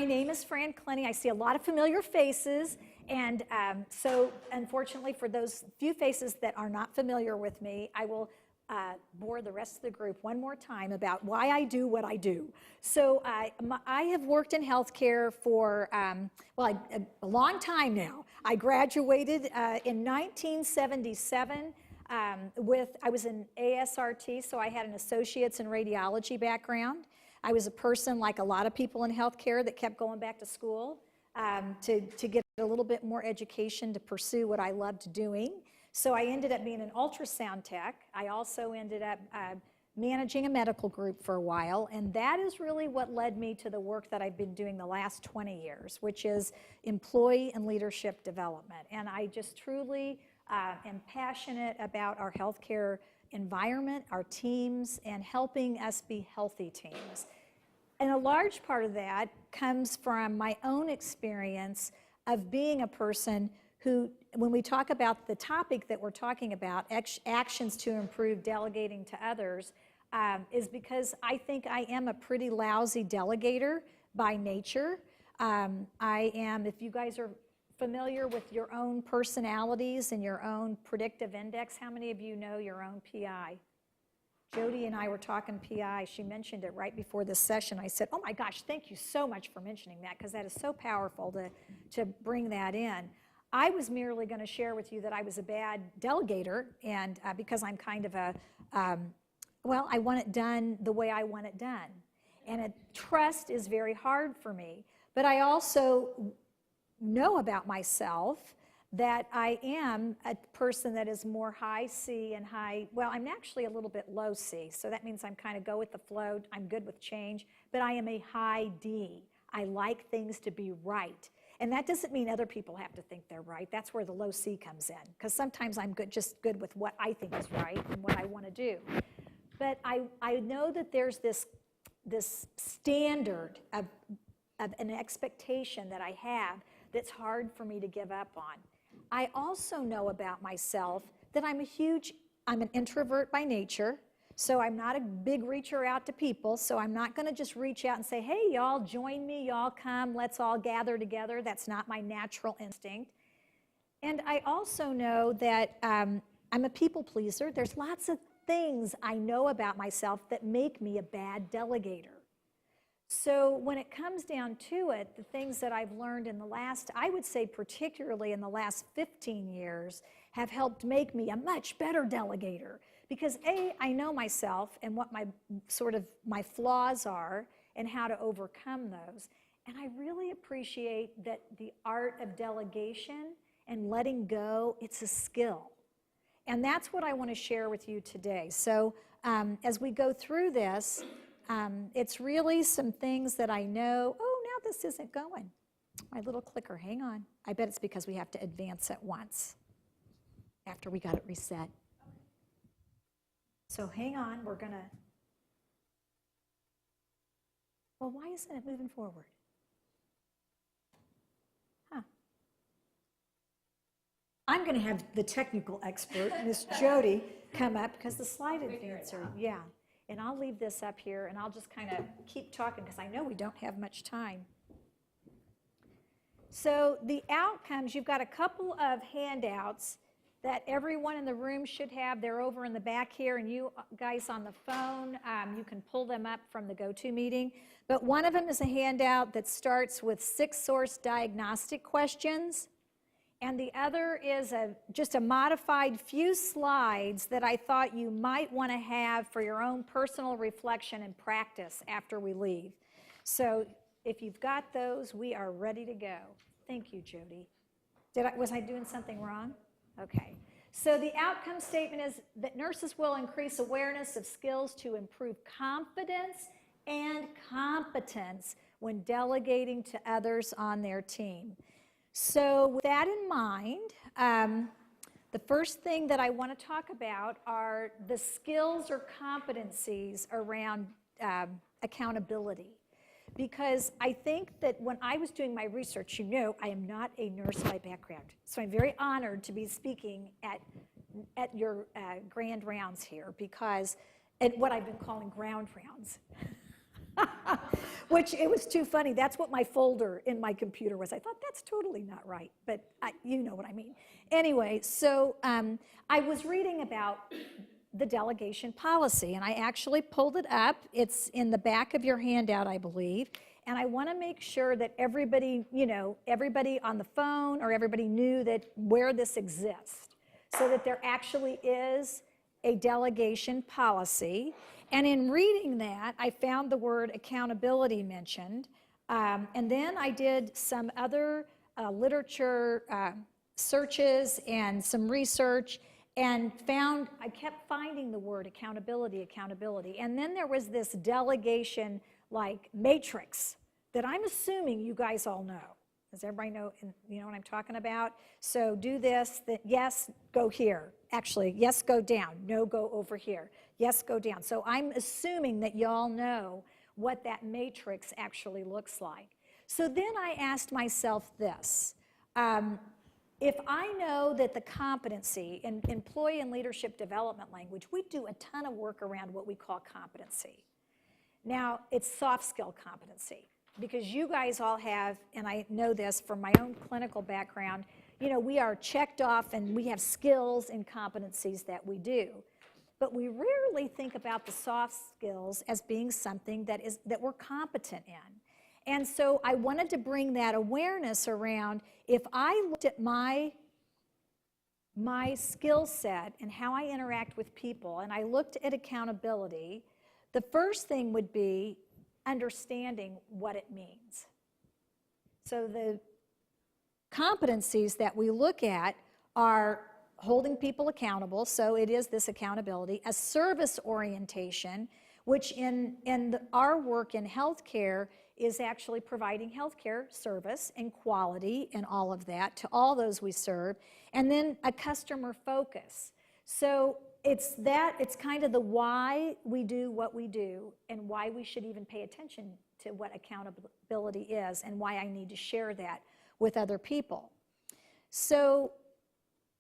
my name is Fran Klene. I see a lot of familiar faces, and so unfortunately for those few faces that are not familiar with me, I will bore the rest of the group one more time about why I do what I do. So I have worked in healthcare for, well, a long time now. I graduated in 1977 I was in ASRT, so I had an associate's in radiology background. I was a person, like a lot of people in healthcare, that kept going back to school to get a little bit more education to pursue what I loved doing. So I ended up being an ultrasound tech. I also ended up managing a medical group for a while, and that is really what led me to the work that I've been doing the last 20 years, which is employee and leadership development. And I just truly am passionate about our healthcare environment, our teams, and helping us be healthy teams. And a large part of that comes from my own experience of being a person who, when we talk about the topic that we're talking about, actions to improve delegating to others, is because I think I am a pretty lousy delegator by nature. I am, if you guys are familiar with your own personalities and your own predictive index, how many of you know your own PI? Jody and I were talking PI. She mentioned it right before this session. I said, oh my gosh, thank you so much for mentioning that, because that is so powerful to bring that in. I was merely going to share with you that I was a bad delegator, and because I'm kind of a, well, I want it done the way I want it done. And trust is very hard for me. But I also know about myself that I am a person that is more high C and high, well, I'm actually a little bit low C, so that means I'm kind of go with the flow, I'm good with change, but I am a high D. I like things to be right. And that doesn't mean other people have to think they're right. That's where the low C comes in, because sometimes I'm just good with what I think is right and what I want to do. But I know that there's this standard of an expectation that I have that's hard for me to give up on. I also know about myself that I'm an introvert by nature, so I'm not a big reacher out to people, so I'm not going to just reach out and say, hey, y'all, join me, y'all come, let's all gather together. That's not my natural instinct. And I also know that I'm a people pleaser. There's lots of things I know about myself that make me a bad delegator. So when it comes down to it, the things that I've learned in the last, I would say particularly in the last 15 years, have helped make me a much better delegator. Because A, I know myself and what my flaws are and how to overcome those. And I really appreciate that the art of delegation and letting go, it's a skill. And that's what I want to share with you today. So as we go through this, it's really some things that I know, oh, now this isn't going. My little clicker, hang on. I bet it's because we have to advance it once after we got it reset. So hang on, we're gonna, well, why isn't it moving forward? Huh. I'm gonna have the technical expert, Miss Jody, come up, because the slide advancer, yeah. And I'll leave this up here, and I'll just kind of keep talking, because I know we don't have much time. So the outcomes, you've got a couple of handouts that everyone in the room should have. They're over in the back here, and you guys on the phone, you can pull them up from the GoToMeeting. But one of them is a handout that starts with 6 source diagnostic questions, and the other is just a modified few slides that I thought you might want to have for your own personal reflection and practice after we leave. So if you've got those, we are ready to go. Thank you, Jody. Was I doing something wrong? Okay. So the outcome statement is that nurses will increase awareness of skills to improve confidence and competence when delegating to others on their team. So with that in mind, the first thing that I want to talk about are the skills or competencies around accountability. Because I think that when I was doing my research, you know, I am not a nurse by background. So I'm very honored to be speaking at your grand rounds here, because, and what I've been calling ground rounds. Which it was too funny. That's what my folder in my computer was. I thought, that's totally not right, but you know what I mean. Anyway, so I was reading about the delegation policy, and I actually pulled it up. It's in the back of your handout, I believe. And I want to make sure that everybody, you know, everybody on the phone or everybody knew that where this exists, so that there actually is a delegation policy. And in reading that, I found the word accountability mentioned. And then I did some other literature searches and some research, and I kept finding the word accountability, accountability. And then there was this delegation like matrix that I'm assuming you guys all know. Does everybody know, you know what I'm talking about? So do this, that yes, go here. Actually, yes, go down. No, go over here. Yes, go down. So I'm assuming that y'all know what that matrix actually looks like. So then I asked myself this. If I know that the competency in employee and leadership development language, we do a ton of work around what we call competency. Now, it's soft skill competency, because you guys all have, and I know this from my own clinical background, you know, we are checked off and we have skills and competencies that we do. But we rarely think about the soft skills as being something that we're competent in. And so I wanted to bring that awareness around. If I looked at my skill set and how I interact with people, and I looked at accountability, the first thing would be understanding what it means. So the competencies that we look at are holding people accountable, so it is this accountability, a service orientation, which in our work in healthcare is actually providing healthcare service and quality and all of that to all those we serve, and then a customer focus. So it's kind of the why we do what we do and why we should even pay attention to what accountability is and why I need to share that with other people. So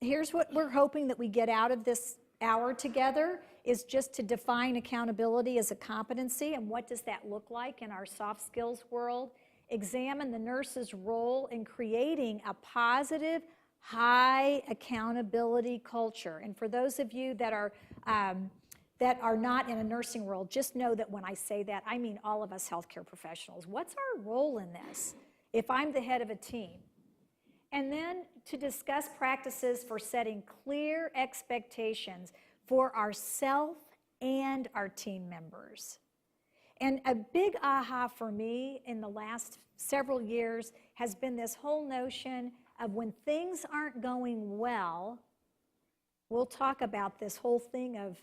here's what we're hoping that we get out of this hour together, is just to define accountability as a competency, and what does that look like in our soft skills world. Examine the nurse's role in creating a positive, high accountability culture. And for those of you that are not in a nursing role, just know that when I say that, I mean all of us healthcare professionals. What's our role in this if I'm the head of a team? And then to discuss practices for setting clear expectations for ourselves and our team members. And a big aha for me in the last several years has been this whole notion of when things aren't going well, we'll talk about this whole thing of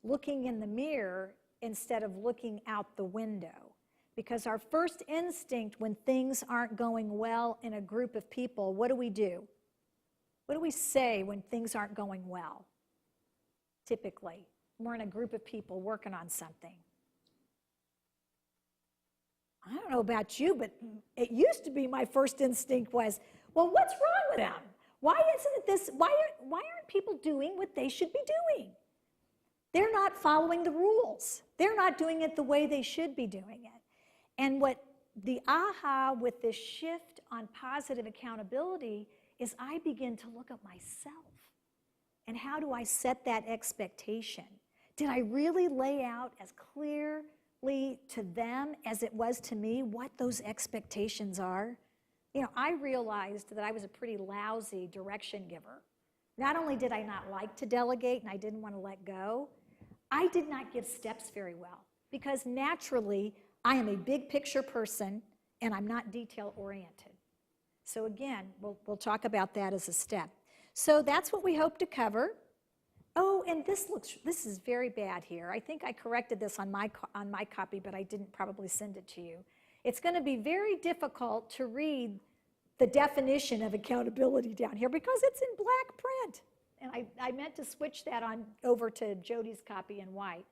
looking in the mirror instead of looking out the window. Because our first instinct when things aren't going well in a group of people, what do we do? What do we say when things aren't going well? Typically, we're in a group of people working on something. I don't know about you, but it used to be my first instinct was, well, what's wrong with them? Why isn't it this? Why aren't people doing what they should be doing? They're not following the rules. They're not doing it the way they should be doing it. And what the aha with this shift on positive accountability is I begin to look at myself. And how do I set that expectation? Did I really lay out as clearly to them as it was to me what those expectations are? You know, I realized that I was a pretty lousy direction giver. Not only did I not like to delegate and I didn't want to let go, I did not give steps very well, because naturally I am a big picture person and I'm not detail oriented. So again, we'll talk about that as a step. So that's what we hope to cover. Oh, and this is very bad here. I think I corrected this on my copy, but I didn't probably send it to you. It's going to be very difficult to read the definition of accountability down here because it's in black print. And I meant to switch that on over to Jody's copy in white.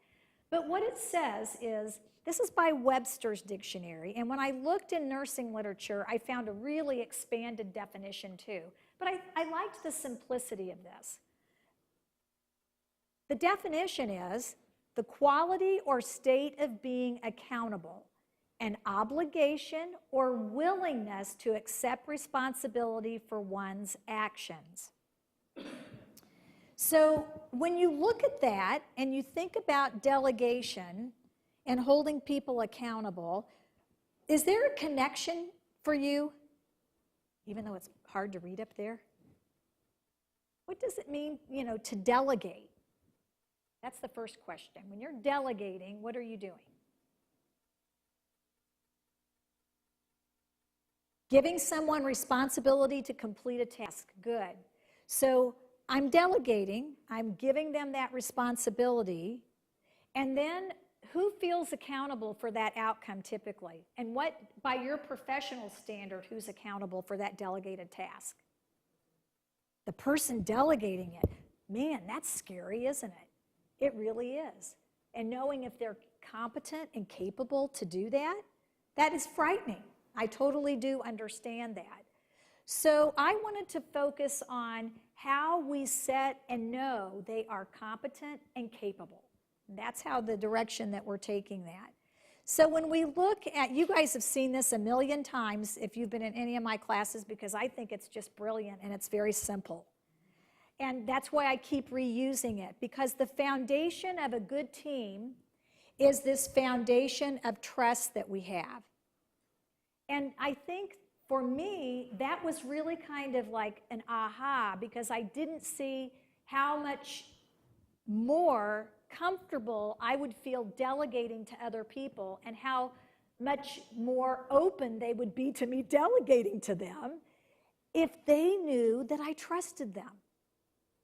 But what it says is, this is by Webster's dictionary, and when I looked in nursing literature, I found a really expanded definition too. But I liked the simplicity of this. The definition is the quality or state of being accountable an obligation or willingness to accept responsibility for one's actions. So when you look at that and you think about delegation and holding people accountable, is there a connection for you, even though it's hard to read up there? What does it mean, to delegate? That's the first question. When you're delegating, what are you doing? Giving someone responsibility to complete a task. Good. So I'm delegating, I'm giving them that responsibility, and then who feels accountable for that outcome typically? And what, by your professional standard, who's accountable for that delegated task? The person delegating it. Man, that's scary, isn't it? It really is. And knowing if they're competent and capable to do that, that is frightening. I totally do understand that. So I wanted to focus on how we set and know they are competent and capable. That's how the direction that we're taking that. So when we look at, you guys have seen this a million times if you've been in any of my classes, because I think it's just brilliant and it's very simple. And that's why I keep reusing it, because the foundation of a good team is this foundation of trust that we have. And I think for me, that was really kind of like an aha, because I didn't see how much more comfortable I would feel delegating to other people and how much more open they would be to me delegating to them if they knew that I trusted them.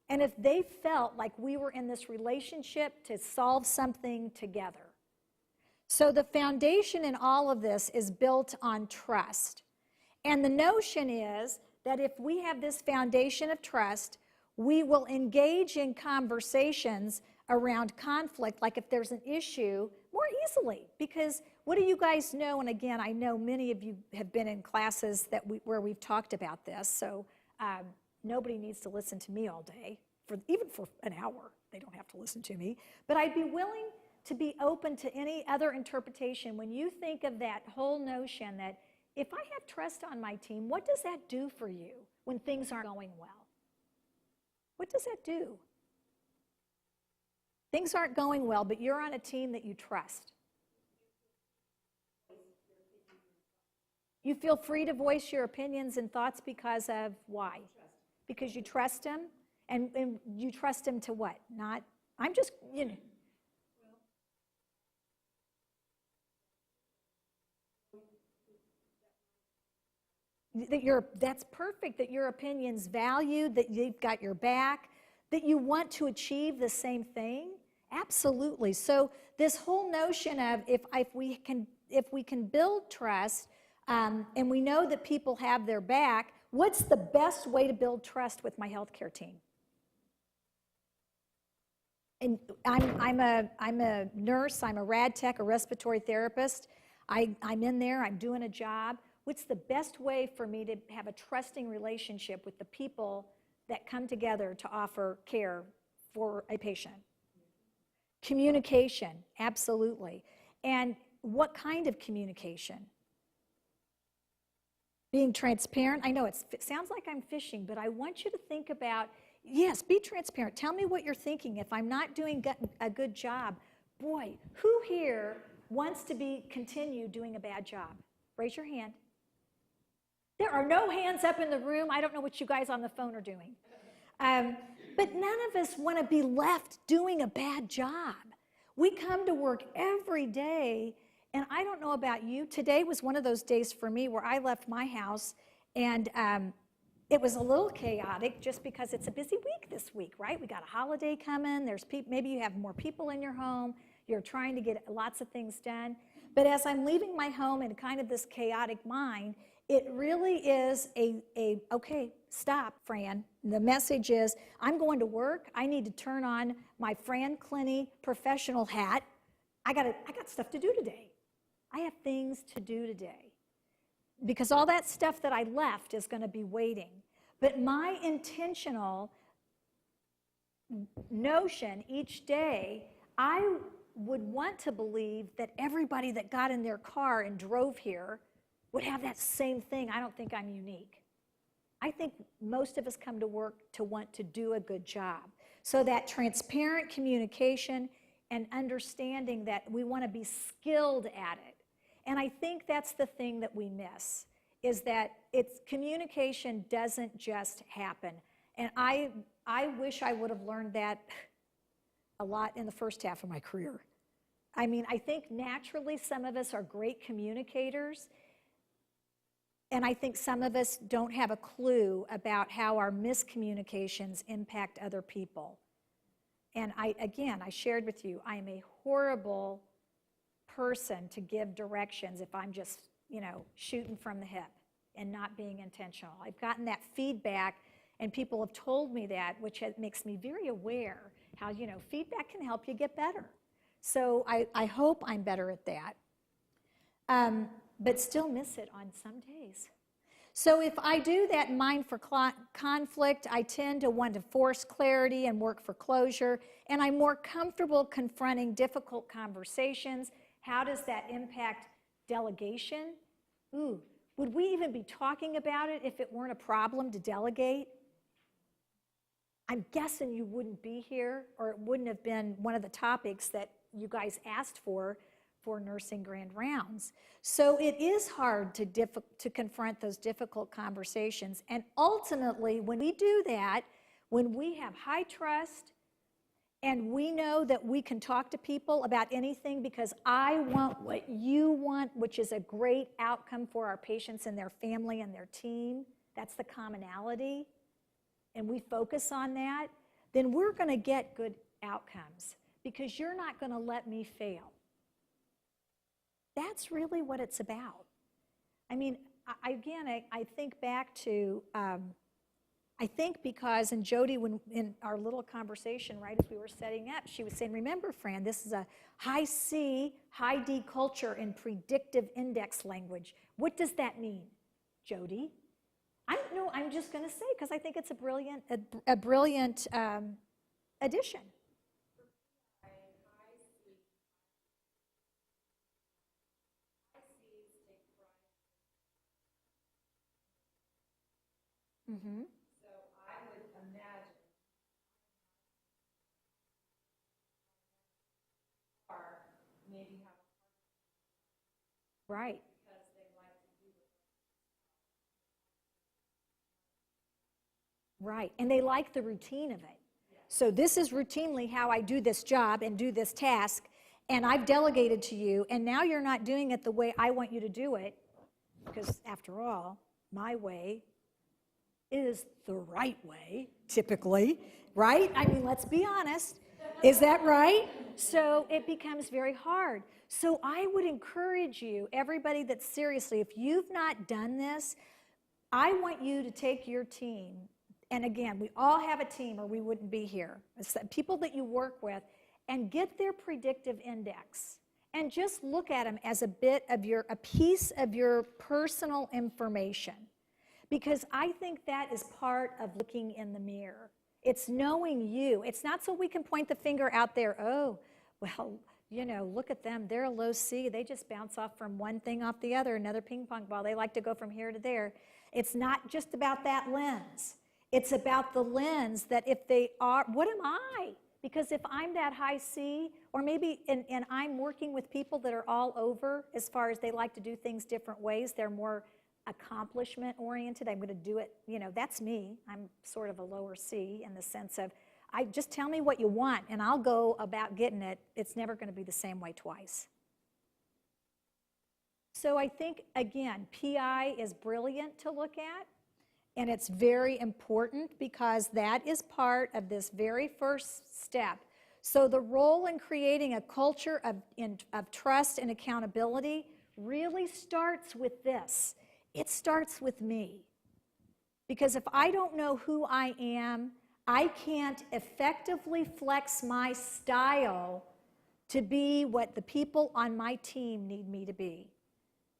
And if they felt like we were in this relationship to solve something together. So the foundation in all of this is built on trust. And the notion is that if we have this foundation of trust, we will engage in conversations around conflict, like if there's an issue, more easily. Because what do you guys know? And again, I know many of you have been in classes that where we've talked about this, so nobody needs to listen to me all day, even for an hour. They don't have to listen to me. But I'd be willing to be open to any other interpretation when you think of that whole notion that if I have trust on my team, what does that do for you when things aren't going well? What does that do? Things aren't going well, but you're on a team that you trust. You feel free to voice your opinions and thoughts because of why? Because you trust them, and you trust them to what? Not, I'm just, that's perfect, that your opinion's valued, that you've got your back, that you want to achieve the same thing. Absolutely. So this whole notion of if we can build trust, and we know that people have their back, what's the best way to build trust with my healthcare team? And I'm a nurse, I'm a rad tech, a respiratory therapist. I'm in there, I'm doing a job. What's the best way for me to have a trusting relationship with the people that come together to offer care for a patient? Communication, absolutely. And what kind of communication? Being transparent. I know it sounds like I'm fishing, but I want you to think about, yes, be transparent. Tell me what you're thinking. If I'm not doing a good job, boy, who here wants to continue doing a bad job? Raise your hand. There are no hands up in the room. I don't know what you guys on the phone are doing. But none of us want to be left doing a bad job. We come to work every day, and I don't know about you. Today was one of those days for me where I left my house, and it was a little chaotic just because it's a busy week this week, right? We got a holiday coming. There's maybe you have more people in your home. You're trying to get lots of things done. But as I'm leaving my home in kind of this chaotic mind, it really is okay, stop, Fran. The message is, I'm going to work. I need to turn on my Fran Klene professional hat. I got stuff to do today. I have things to do today. Because all that stuff that I left is going to be waiting. But my intentional notion each day, I would want to believe that everybody that got in their car and drove here would have that same thing. I don't think I'm unique. I think most of us come to work to want to do a good job. So that transparent communication and understanding that we want to be skilled at it. And I think that's the thing that we miss, is that communication doesn't just happen. And I wish I would have learned that a lot in the first half of my career. I mean, I think naturally some of us are great communicators, and I think some of us don't have a clue about how our miscommunications impact other people. And I shared with you, I am a horrible person to give directions if I'm just, shooting from the hip and not being intentional. I've gotten that feedback, and people have told me that, which makes me very aware how, feedback can help you get better. So I hope I'm better at that, but still miss it on some days. So if I do that mind for conflict, I tend to want to force clarity and work for closure, and I'm more comfortable confronting difficult conversations. How does that impact delegation? Ooh, would we even be talking about it if it weren't a problem to delegate? I'm guessing you wouldn't be here, or it wouldn't have been one of the topics that you guys asked for nursing grand rounds. So it is hard to confront those difficult conversations. And ultimately, when we do that, when we have high trust and we know that we can talk to people about anything because I want what you want, which is a great outcome for our patients and their family and their team, that's the commonality, and we focus on that, then we're going to get good outcomes because you're not going to let me fail. That's really what it's about. I mean, I think back to, I think because, and Jody, when in our little conversation, right, as we were setting up, she was saying, remember, Fran, this is a high C, high D culture in predictive index language. What does that mean, Jody? I don't know, I'm just going to say, because I think it's a brilliant addition. Mm-hmm. So I would imagine or maybe have Right. because they like to do it. Right, and they like the routine of it. So this is routinely how I do this job and do this task, and I've delegated to you, and now you're not doing it the way I want you to do it, because after all, my way is the right way, typically, right? I mean, let's be honest. Is that right? So it becomes very hard. So I would encourage you, everybody that's seriously, if you've not done this, I want you to take your team, and again, we all have a team or we wouldn't be here. It's the people that you work with, and get their predictive index and just look at them as a piece of your personal information. Because I think that is part of looking in the mirror. It's knowing you. It's not so we can point the finger out there, oh, well, look at them. They're a low C. They just bounce off from one thing off the other, another ping pong ball. They like to go from here to there. It's not just about that lens. It's about the lens that if they are, what am I? Because if I'm that high C, or maybe, and I'm working with people that are all over as far as they like to do things different ways, they're more accomplishment oriented. I'm going to do it, that's me. I'm sort of a lower C in the sense of, just tell me what you want and I'll go about getting it. It's never going to be the same way twice. So I think, again, PI is brilliant to look at, and it's very important because that is part of this very first step. So the role in creating a culture of trust and accountability really starts with this. It starts with me. Because if I don't know who I am, I can't effectively flex my style to be what the people on my team need me to be.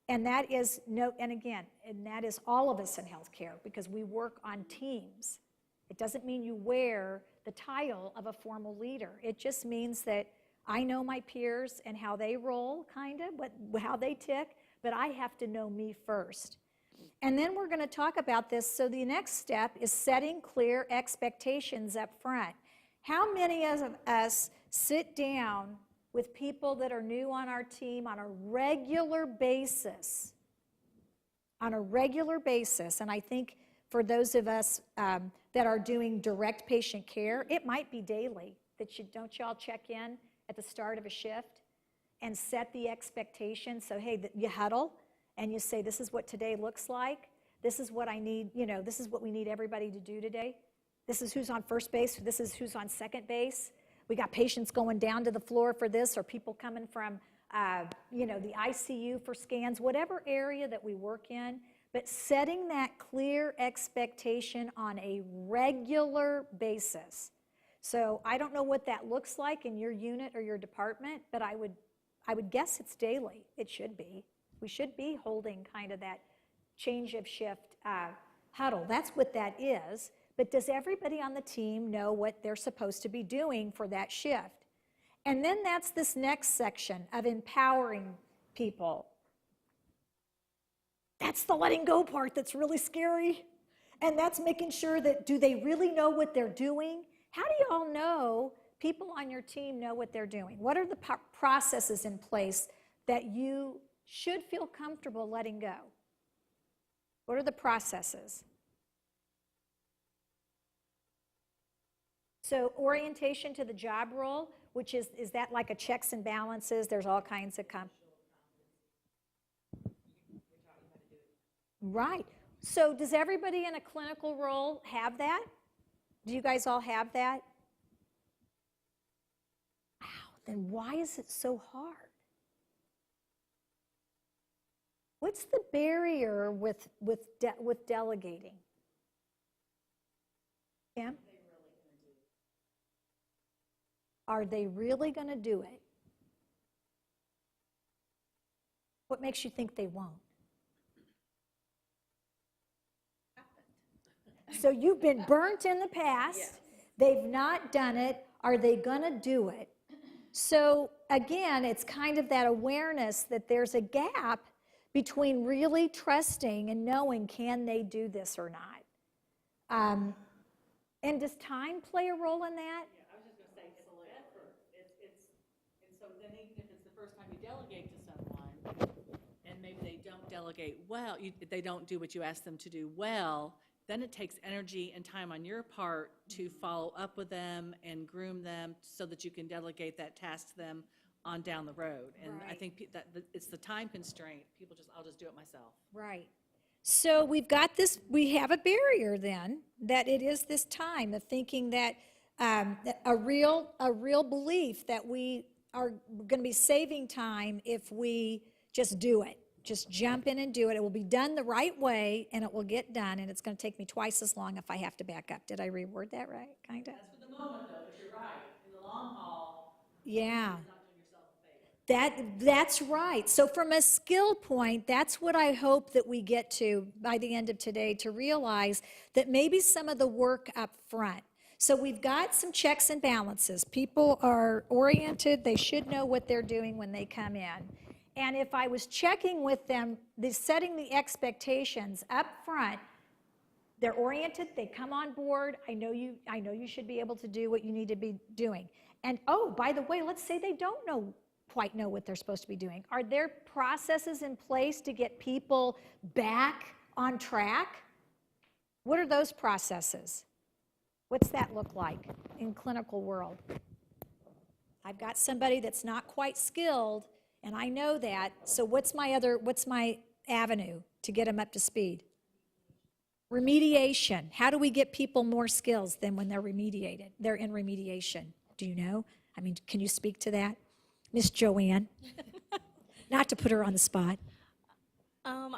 And that is that is all of us in healthcare because we work on teams. It doesn't mean you wear the title of a formal leader. It just means that I know my peers and how they roll, kind of, how they tick, but I have to know me first. And then we're going to talk about this. So the next step is setting clear expectations up front. How many of us sit down with people that are new on our team on a regular basis? On a regular basis, and I think for those of us that are doing direct patient care, it might be daily that don't y'all check in at the start of a shift and set the expectation. So hey, you huddle and you say, this is what today looks like. This is what I need, this is what we need everybody to do today. This is who's on first base. This is who's on second base. We got patients going down to the floor for this, or people coming from, the ICU for scans, whatever area that we work in. But setting that clear expectation on a regular basis. So I don't know what that looks like in your unit or your department, but I would guess it's daily. It should be. We should be holding kind of that change of shift huddle. That's what that is. But does everybody on the team know what they're supposed to be doing for that shift? And then that's this next section of empowering people. That's the letting go part that's really scary. And that's making sure that, do they really know what they're doing? How do you all know people on your team know what they're doing? What are the processes in place that you should feel comfortable letting go? What are the processes? So orientation to the job role, which is that like a checks and balances? There's all kinds of Right. So does everybody in a clinical role have that? Do you guys all have that? Wow, then why is it so hard? What's the barrier with delegating? Kim? Are they really going to do it? What makes you think they won't? So you've been burnt in the past. Yes. They've not done it. Are they going to do it? So again, it's kind of that awareness that there's a gap between really trusting and knowing, can they do this or not? And does time play a role in that? Yeah, I was just going to say, it's a little effort. And so then even if it's the first time you delegate to someone, and maybe they don't delegate well, they don't do what you ask them to do well, then it takes energy and time on your part to follow up with them and groom them so that you can delegate that task to them on down the road. And right. I think that it's the time constraint. People I'll just do it myself. Right. So we've got this, we have a barrier then, that it is this time of thinking that a real belief that we are going to be saving time if we just do it. Just jump in and do it. It will be done the right way, and it will get done, and it's going to take me twice as long if I have to back up. Did I reword that right? Kind of? That's for the moment, though, but you're right. In the long haul, yeah. You're not doing yourself a favor. That's right. So from a skill point, that's what I hope that we get to by the end of today, to realize that maybe some of the work up front. So we've got some checks and balances. People are oriented. They should know what they're doing when they come in. And if I was checking with them, setting the expectations up front, they're oriented, they come on board, I know you should be able to do what you need to be doing. And oh, by the way, let's say they don't quite know what they're supposed to be doing. Are there processes in place to get people back on track? What are those processes? What's that look like in clinical world? I've got somebody that's not quite skilled, and I know that, so what's my avenue to get them up to speed? Remediation. How do we get people more skills than when they're remediated? They're in remediation. Do you know? I mean, can you speak to that? Miss Joanne? Not to put her on the spot.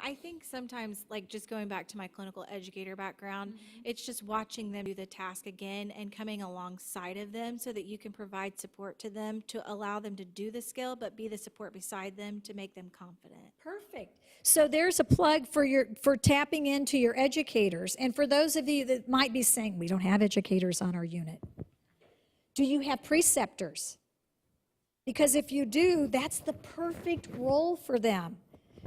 I think sometimes, like just going back to my clinical educator background, it's just watching them do the task again and coming alongside of them so that you can provide support to them to allow them to do the skill, but be the support beside them to make them confident. Perfect. So there's a plug for tapping into your educators. And for those of you that might be saying, we don't have educators on our unit. Do you have preceptors? Because if you do, that's the perfect role for them,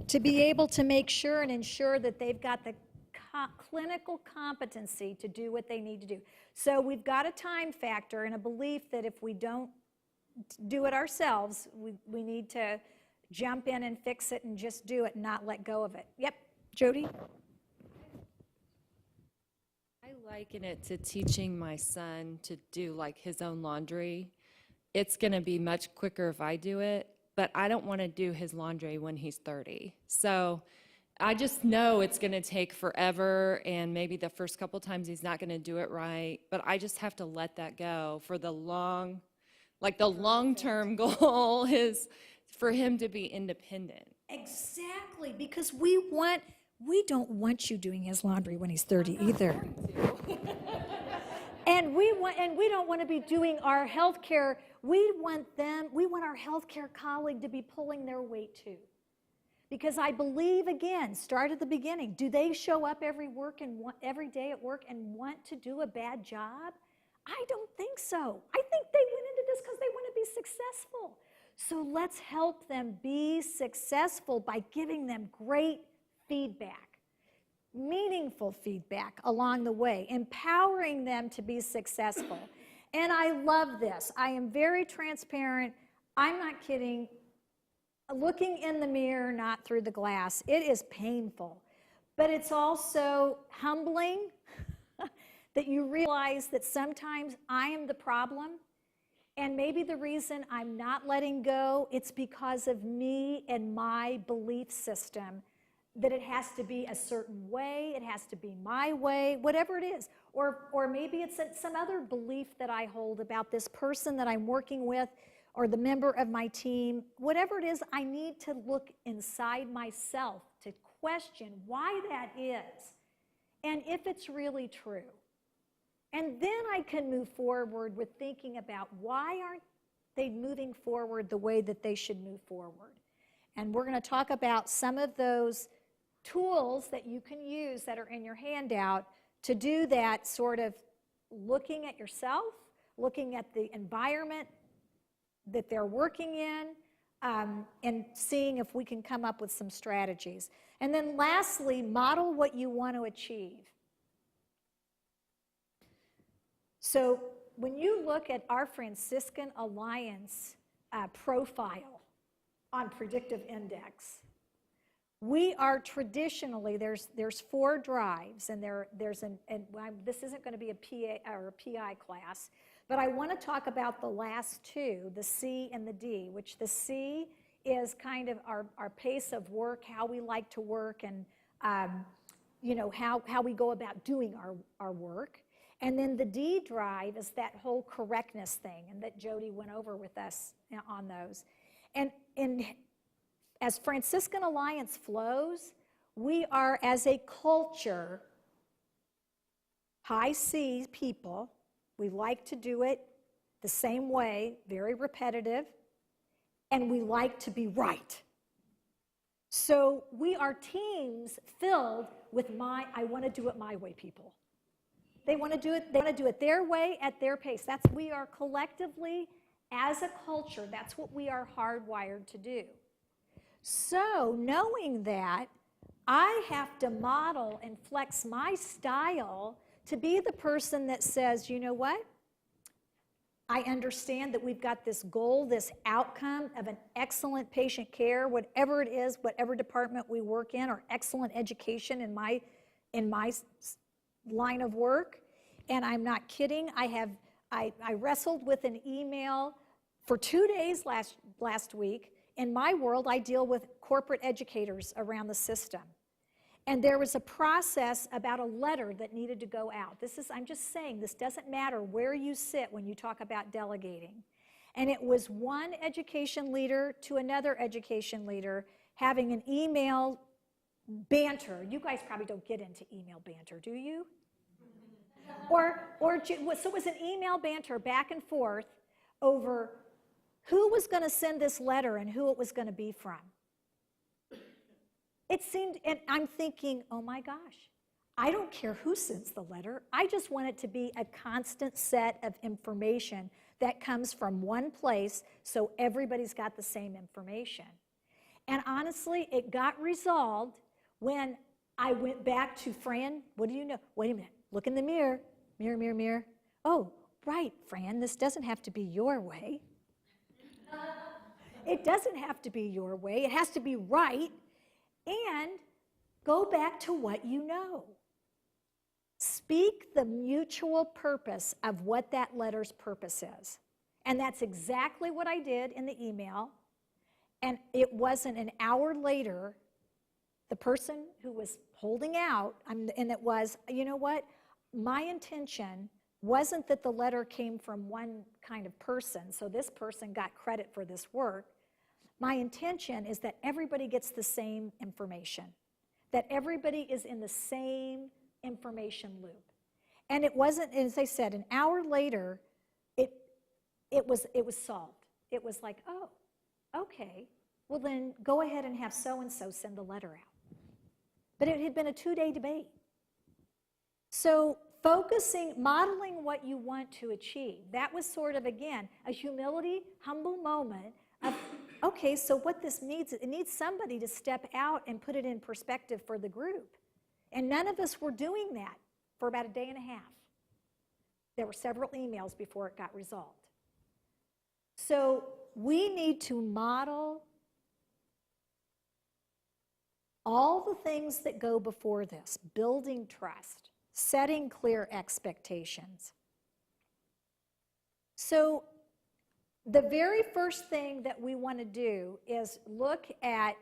to be able to make sure and ensure that they've got the clinical competency to do what they need to do. So we've got a time factor and a belief that if we don't do it ourselves, we need to jump in and fix it and just do it and not let go of it. Yep, Jody? I liken it to teaching my son to do like his own laundry. It's going to be much quicker if I do it, but I don't want to do his laundry when he's 30. So I just know it's going to take forever, and maybe the first couple times he's not going to do it right, but I just have to let that go for the long-term goal is for him to be independent. Exactly, because we don't want you doing his laundry when he's 30 either. And we don't want to be doing our health care. We want our healthcare colleague to be pulling their weight too. Because I believe, again, start at the beginning. Do they show up every day at work and want to do a bad job? I don't think so. I think they went into this because they want to be successful. So let's help them be successful by giving them great feedback, meaningful feedback along the way, empowering them to be successful. And I love this. I am very transparent. I'm not kidding. Looking in the mirror, not through the glass, it is painful. But it's also humbling that you realize that sometimes I am the problem. And maybe the reason I'm not letting go, it's because of me and my belief system that it has to be a certain way, it has to be my way, whatever it is. Or maybe it's some other belief that I hold about this person that I'm working with or the member of my team. Whatever it is, I need to look inside myself to question why that is and if it's really true. And then I can move forward with thinking about why aren't they moving forward the way that they should move forward. And we're going to talk about some of those tools that you can use that are in your handout to do that, sort of looking at yourself, looking at the environment that they're working in, and seeing if we can come up with some strategies. And then lastly, model what you want to achieve. So when you look at our Franciscan Alliance profile on predictive index, we are traditionally, there's 4 drives, and this isn't going to be a PA or a PI class, but I want to talk about the last 2, the C and the D, which the C is kind of our pace of work, how we like to work, and how we go about doing our work. And then the D drive is that whole correctness thing, and that Jody went over with us on those. And as Franciscan Alliance flows, we are, as a culture, high C people. We like to do it the same way, very repetitive, and we like to be right. So we are teams filled with I want to do it my way people. They want to do it their way at their pace. We are collectively, as a culture, that's what we are hardwired to do. So knowing that, I have to model and flex my style to be the person that says, you know what? I understand that we've got this goal, this outcome of an excellent patient care, whatever it is, whatever department we work in, or excellent education in my line of work. And I'm not kidding. I wrestled with an email for 2 days last week. In my world, I deal with corporate educators around the system. And there was a process about a letter that needed to go out. I'm just saying, this doesn't matter where you sit when you talk about delegating. And it was one education leader to another education leader having an email banter. You guys probably don't get into email banter, do you? So it was an email banter back and forth over who was going to send this letter and who it was going to be from. It seemed, and I'm thinking, oh my gosh, I don't care who sends the letter. I just want it to be a constant set of information that comes from one place so everybody's got the same information. And honestly, it got resolved when I went back to Fran. What do you know? Wait a minute. Look in the mirror. Mirror, mirror, mirror. Oh, right, Fran, this doesn't have to be your way. It doesn't have to be your way. It has to be right. And go back to what you know. Speak the mutual purpose of what that letter's purpose is. And that's exactly what I did in the email. And it wasn't an hour later, the person who was holding out, and it was, you know what? My intention wasn't that the letter came from one kind of person, so this person got credit for this work. My intention is that everybody gets the same information, that everybody is in the same information loop. And it wasn't, as I said, an hour later, it was solved. It was like, oh, okay, well then go ahead and have so-and-so send the letter out. But it had been a 2-day debate. So modeling what you want to achieve, that was sort of, again, a humility, humble moment of, okay, so what this needs, it needs somebody to step out and put it in perspective for the group. And none of us were doing that for about a day and a half. There were several emails before it got resolved. So we need to model all the things that go before this: building trust, setting clear expectations. So the very first thing that we want to do is look at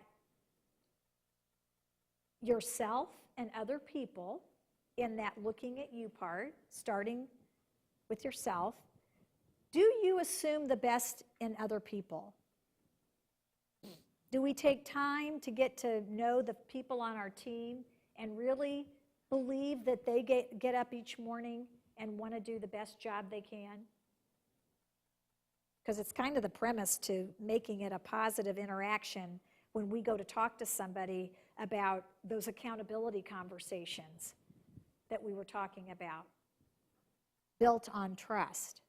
yourself and other people in that looking at you part, starting with yourself. Do you assume the best in other people? Do we take time to get to know the people on our team and really believe that they get up each morning and want to do the best job they can? Because it's kind of the premise to making it a positive interaction when we go to talk to somebody about those accountability conversations that we were talking about, built on trust.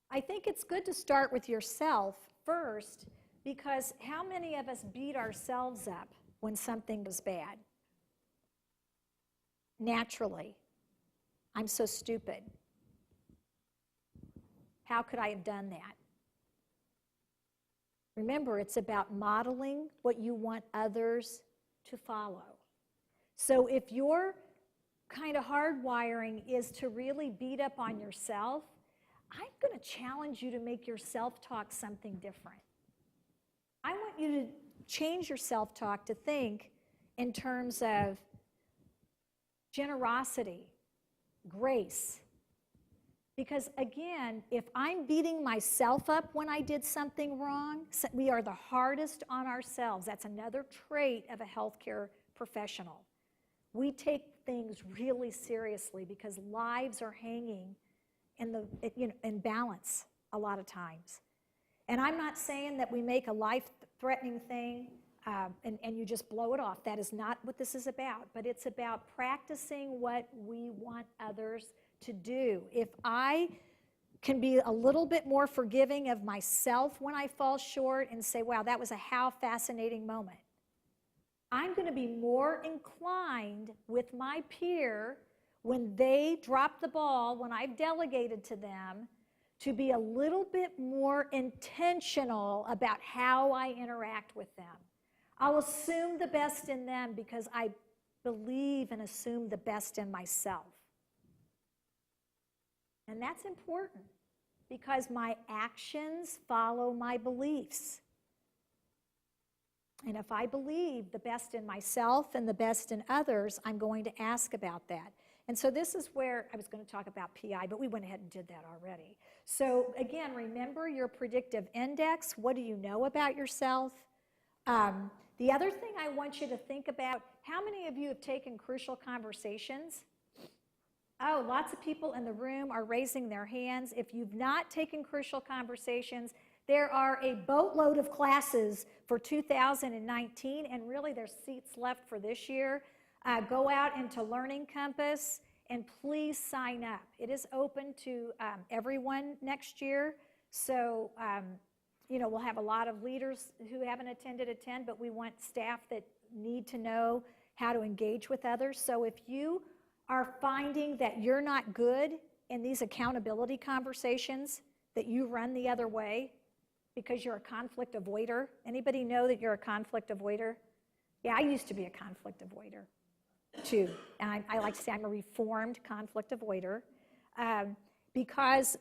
I think it's good to start with yourself first, because how many of us beat ourselves up when something goes bad? Naturally. I'm so stupid. How could I have done that? Remember, it's about modeling what you want others to follow. So if your kind of hardwiring is to really beat up on yourself, I'm going to challenge you to make your self-talk something different. I want you to change your self-talk to think in terms of generosity, grace. Because again, if I'm beating myself up when I did something wrong, we are the hardest on ourselves. That's another trait of a healthcare professional. We take things really seriously because lives are hanging in balance a lot of times. And I'm not saying that we make a life-threatening thing and you just blow it off. That is not what this is about. But it's about practicing what we want others to do. If I can be a little bit more forgiving of myself when I fall short and say, wow, that was how fascinating moment, I'm going to be more inclined with my peer when they drop the ball, when I've delegated to them, to be a little bit more intentional about how I interact with them. I'll assume the best in them because I believe and assume the best in myself. And that's important because my actions follow my beliefs. And if I believe the best in myself and the best in others, I'm going to ask about that. And so this is where I was going to talk about PI, but we went ahead and did that already. So again, remember your predictive index. What do you know about yourself? The other thing I want you to think about, how many of you have taken crucial conversations? Oh, lots of people in the room are raising their hands. If you've not taken crucial conversations, There are a boatload of classes for 2019, and really there's seats left for this year. Go out into Learning Compass and please sign up. It is open to everyone next year. So, we'll have a lot of leaders who haven't attend, but we want staff that need to know how to engage with others. So if you are finding that you're not good in these accountability conversations, that you run the other way because you're a conflict avoider. Anybody know that you're a conflict avoider? Yeah, I used to be a conflict avoider too. And I like to say I'm a reformed conflict avoider because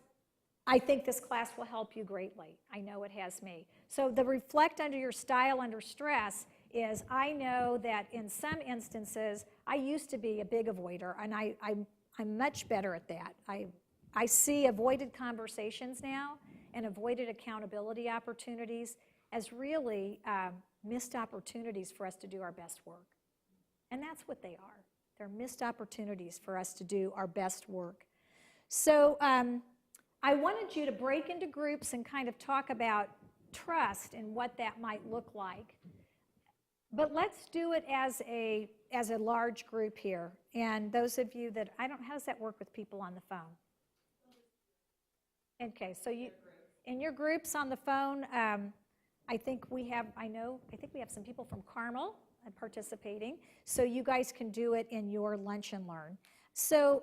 I think this class will help you greatly. I know it has me. So the reflect under your style under stress is I know that in some instances, I used to be a big avoider, and I'm much better at that. I see avoided conversations now and avoided accountability opportunities as really missed opportunities for us to do our best work. And that's what they are. They're missed opportunities for us to do our best work. So I wanted you to break into groups and kind of talk about trust and what that might look like. But let's do it as a large group here. And those of you that, how does that work with people on the phone? Okay, so in your groups on the phone, I think we have some people from Carmel participating. So you guys can do it in your lunch and learn. So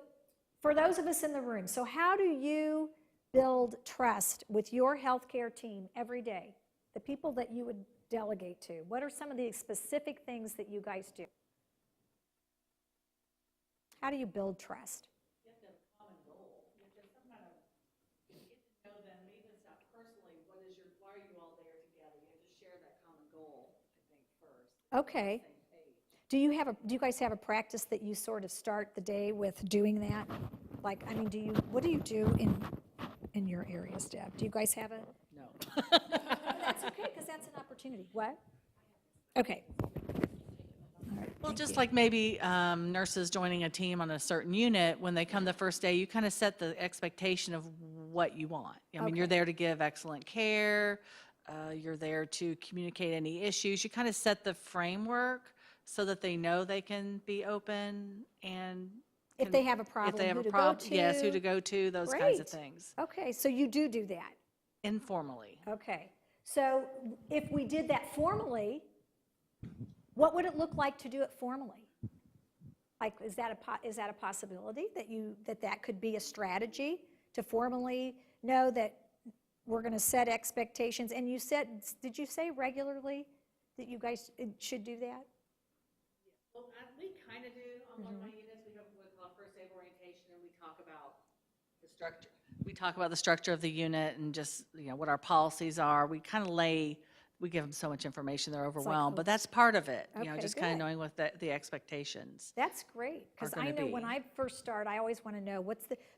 for those of us in the room, so how do you build trust with your healthcare team every day? The people that you would delegate to. What are some of the specific things that you guys do? How do you build trust? You have to have a common goal. You have to have some kind of, you get to know them, even if it's not personally, why are you all there together? You have to share that common goal, I think, first. Okay. Do you guys have a practice that you sort of start the day with doing that? Like, what do you do in your areas, Deb? Do you guys have a? No. That's okay, because that's an opportunity. What? Okay. All right. Well, just like maybe nurses joining a team on a certain unit, when they come the first day, you kind of set the expectation of what you want. I mean, you're Okay. there to give excellent care. You're there to communicate any issues. You kind of set the framework so that they know they can be open and If they have a problem, if they have who a to go problem, yes, who to. to go to, those kinds of Great. things, Okay, so you do that. informally. Okay. So if we did that formally, what would it look like to do it formally? Like, is that a possibility that could be a strategy to formally know that we're going to set expectations? And did you say regularly that you guys should do that? Well, we kind of do on one of my units. We have what we call first aid orientation, and we talk about the structure. We talk about the structure of the unit and just, what our policies are. We kind of we give them so much information, they're overwhelmed, but that's part of it, Okay, just kind of good. knowing what the expectations. That's great, because Are I gonna know when be. I first start, I always want to know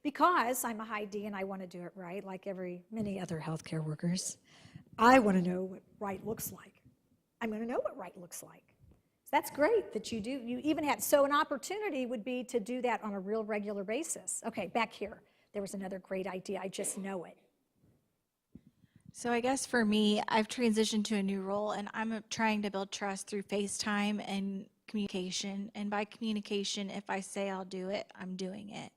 because I'm a high D and I want to do it right, like many other healthcare workers. I want to know what right looks like. I'm going to know what right looks like. So that's great that you do. You even have, so an opportunity would be to do that on a real regular basis. Okay, back here, there was another great idea. I just know it. So I guess for me, I've transitioned to a new role, and I'm trying to build trust through FaceTime and communication. And by communication, if I say I'll do it, I'm doing it.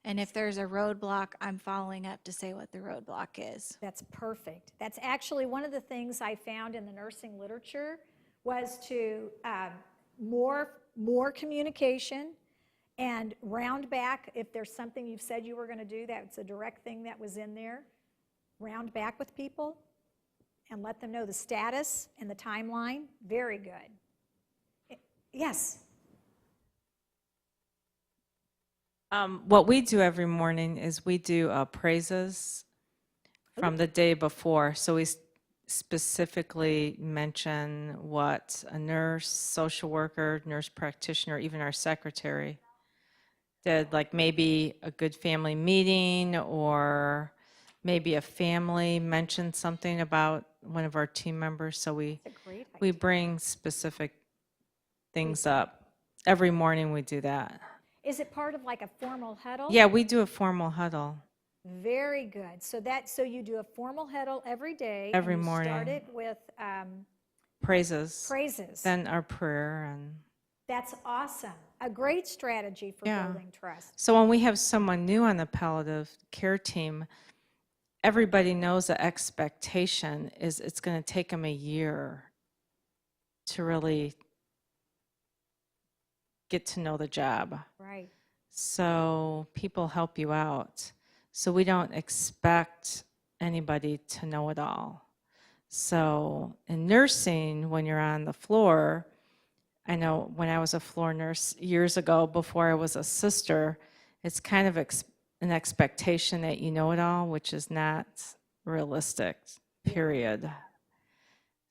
And if there's a roadblock, I'm following up to say what the roadblock is. That's perfect. That's actually one of the things I found in the nursing literature was to more communication and round back if there's something you've said you were going to do, that's a direct thing that was in there. Round back with people and let them know the status and the timeline. Very good. Yes. What we do every morning is we do praises from the day before. So we specifically mention what a nurse, social worker, nurse practitioner, even our secretary did, like maybe a good family meeting, or maybe a family mentioned something about one of our team members. So we That's a great we idea. bring specific things up. Every morning we do that. Is it part of like a formal huddle? Yeah, we do a formal huddle. Very good. So you do a formal huddle every day. Every and you start morning. it with Praises. praises. Then our prayer and. That's awesome. A great strategy for Yeah. building trust. So when we have someone new on the palliative care team, everybody knows the expectation is it's going to take them a year to really get to know the job. Right. So people help you out. So we don't expect anybody to know it all. So in nursing, when you're on the floor, I know when I was a floor nurse years ago, before I was a sister, it's kind of an expectation that you know it all, which is not realistic, period.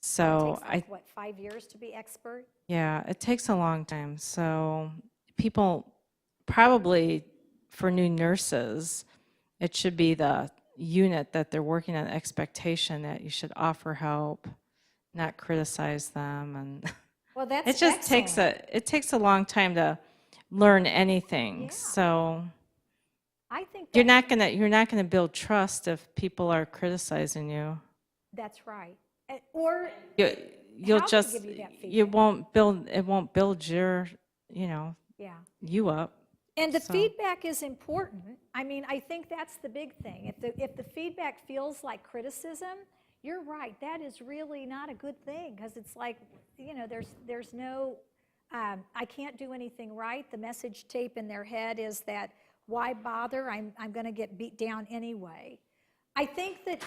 So Takes like, what, 5 years to be expert? yeah, it takes a long time. So people probably, for new nurses, it should be the unit that they're working on, expectation that you should offer help, not criticize them. And Well, that's it just takes a long time to learn anything. Yeah. So I think you're not gonna build trust if people are criticizing you. that's right. Or You'll How to just give you that you feedback. it won't build your yeah. you up. And the So- feedback is important. I mean, I think that's the big thing. If the feedback feels like criticism, you're right. That is really not a good thing, because it's like, there's no, I can't do anything right. The message tape in their head is that, why bother? I'm going to get beat down anyway. I think that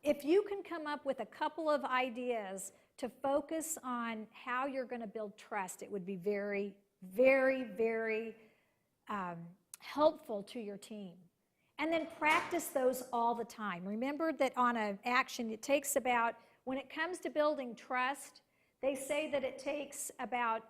if you can come up with a couple of ideas to focus on how you're going to build trust, it would be very, very, very helpful to your team. And then practice those all the time. Remember that on an action, it takes about, when it comes to building trust, they say that it takes about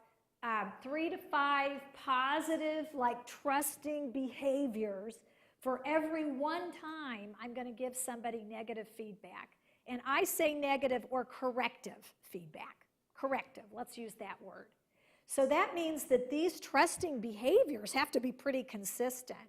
3 to 5 positive, like trusting behaviors for every one time I'm going to give somebody negative feedback. And I say negative or corrective feedback. Corrective, let's use that word. So that means that these trusting behaviors have to be pretty consistent.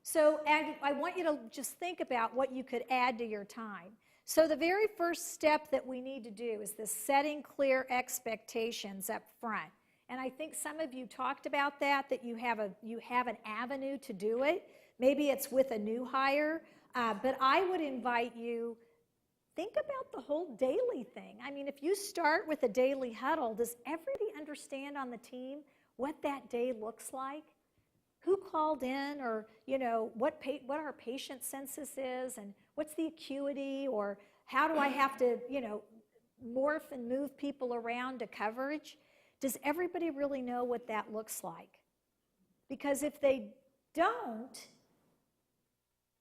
So I want you to just think about what you could add to your time. So the very first step that we need to do is this setting clear expectations up front. And I think some of you talked about that you have an avenue to do it. Maybe it's with a new hire, but I would invite you, think about the whole daily thing. I mean, if you start with a daily huddle, does everybody understand on the team what that day looks like? Who called in, or what our patient census is, and what's the acuity, or how do I have to morph and move people around to coverage? Does everybody really know what that looks like? Because if they don't,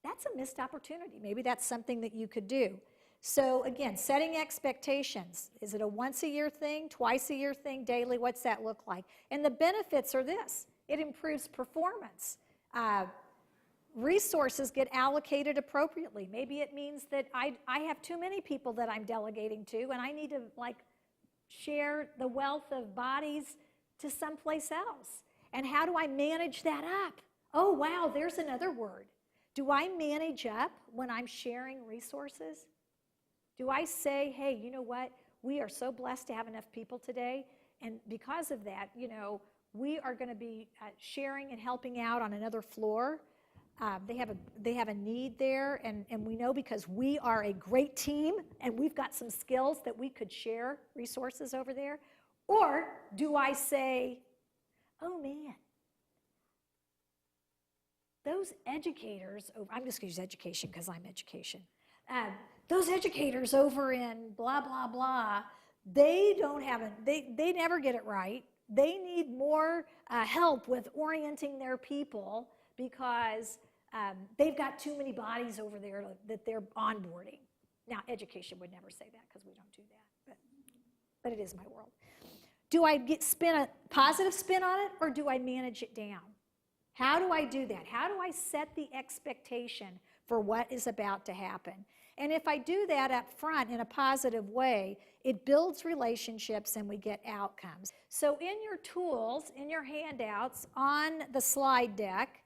that's a missed opportunity. Maybe that's something that you could do. So again, setting expectations. Is it a once a year thing, twice a year thing, daily? What's that look like? And the benefits are this. It improves performance. Resources get allocated appropriately. Maybe it means that I have too many people that I'm delegating to, and I need to share the wealth of bodies to someplace else. And how do I manage that up? Oh, wow, there's another word. Do I manage up when I'm sharing resources? Do I say, hey, you know what? We are so blessed to have enough people today, and because of that, we are going to be sharing and helping out on another floor. They have a need there, and we know because we are a great team and we've got some skills that we could share resources over there. Or do I say, oh man, those educators, I'm just going to use education because I'm education. Those educators over in blah, blah, blah, they never get it right. They need more help with orienting their people because they've got too many bodies over there that they're onboarding. Now, education would never say that because we don't do that, but it is my world. Do I spin a positive spin on it, or do I manage it down? How do I do that? How do I set the expectation for what is about to happen? And if I do that up front in a positive way, it builds relationships and we get outcomes. So in your tools, in your handouts, on the slide deck,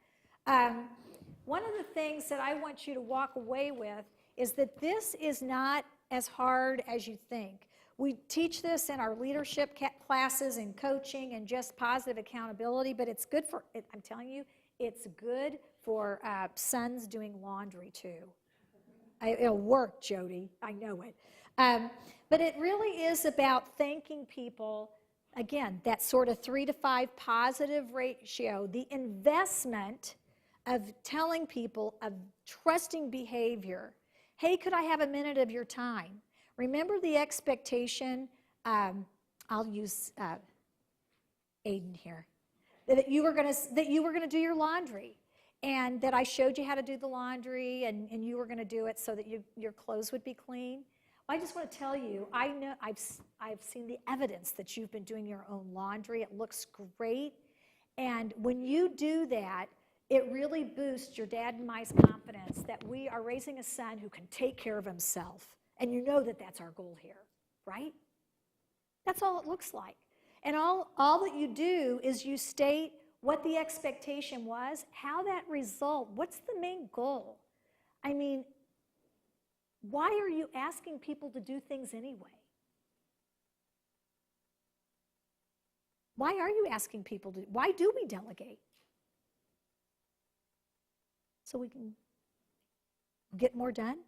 one of the things that I want you to walk away with is that this is not as hard as you think. We teach this in our leadership classes and coaching and just positive accountability, but it's good for, I'm telling you, it's good for sons doing laundry too. It'll work, Jody, I know it. But it really is about thanking people, again, that sort of 3 to 5 positive ratio, the investment of telling people, of trusting behavior. Hey, could I have a minute of your time? Remember the expectation, I'll use Aiden here, that you were gonna do your laundry, and that I showed you how to do the laundry, and you were gonna do it so that your clothes would be clean. I just want to tell you, I know I've seen the evidence that you've been doing your own laundry. It looks great, and when you do that, it really boosts your dad and My's confidence that we are raising a son who can take care of himself. And you know that that's our goal here, right? That's all it looks like. And all that you do is you state what the expectation was, how that result, what's the main goal? I mean, why are you asking people to do things anyway? Why are you asking people to, why do we delegate? So we can get more done?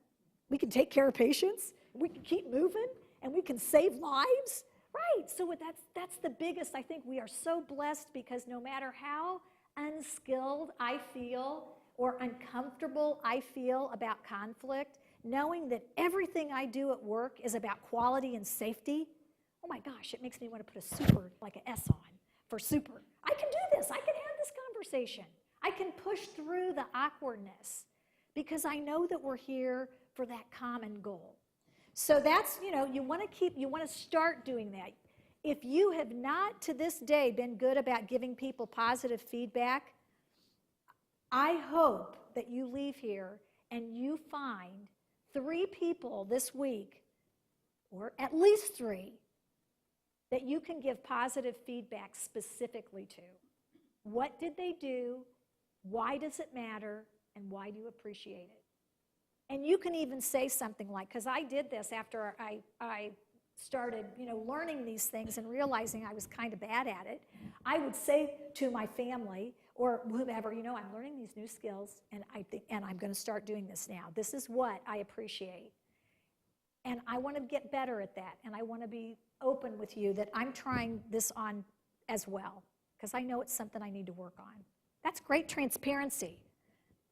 We can take care of patients? We can keep moving? And we can save lives? Right, so that's the biggest. I think we are so blessed because no matter how unskilled I feel or uncomfortable I feel about conflict, knowing that everything I do at work is about quality and safety, oh my gosh, it makes me want to put a super, like an S on for super. I can do this. I can have this conversation. I can push through the awkwardness because I know that we're here for that common goal. So that's, you want to start doing that. If you have not to this day been good about giving people positive feedback, I hope that you leave here and you find 3 people this week, or at least 3, that you can give positive feedback specifically to. What did they do? Why does it matter? And why do you appreciate it? And you can even say something like, because I did this after I started, learning these things and realizing I was kind of bad at it. I would say to my family or whomever, I'm learning these new skills, and I'm going to start doing this now. This is what I appreciate. And I want to get better at that, and I want to be open with you that I'm trying this on as well, because I know it's something I need to work on. That's great transparency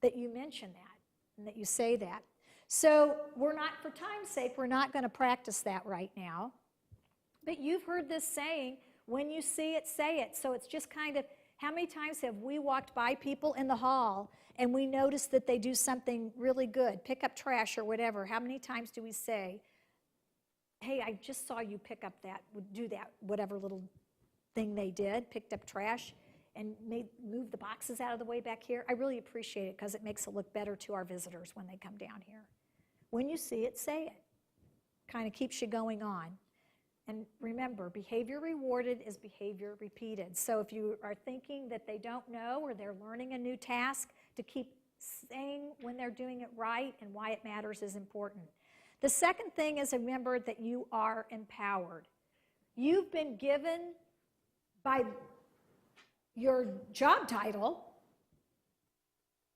that you mention that and that you say that. So for time's sake, we're not going to practice that right now. But you've heard this saying, when you see it, say it. So it's just kind of, how many times have we walked by people in the hall and we notice that they do something really good, pick up trash or whatever? How many times do we say, hey, I just saw you pick up that, do that, whatever little thing they did, picked up trash, and move the boxes out of the way back here? I really appreciate it because it makes it look better to our visitors when they come down here. When you see it, say it. Kind of keeps you going on. And remember, behavior rewarded is behavior repeated. So if you are thinking that they don't know or they're learning a new task, to keep saying when they're doing it right and why it matters is important. The second thing is, remember that you are empowered. You've been given by your job title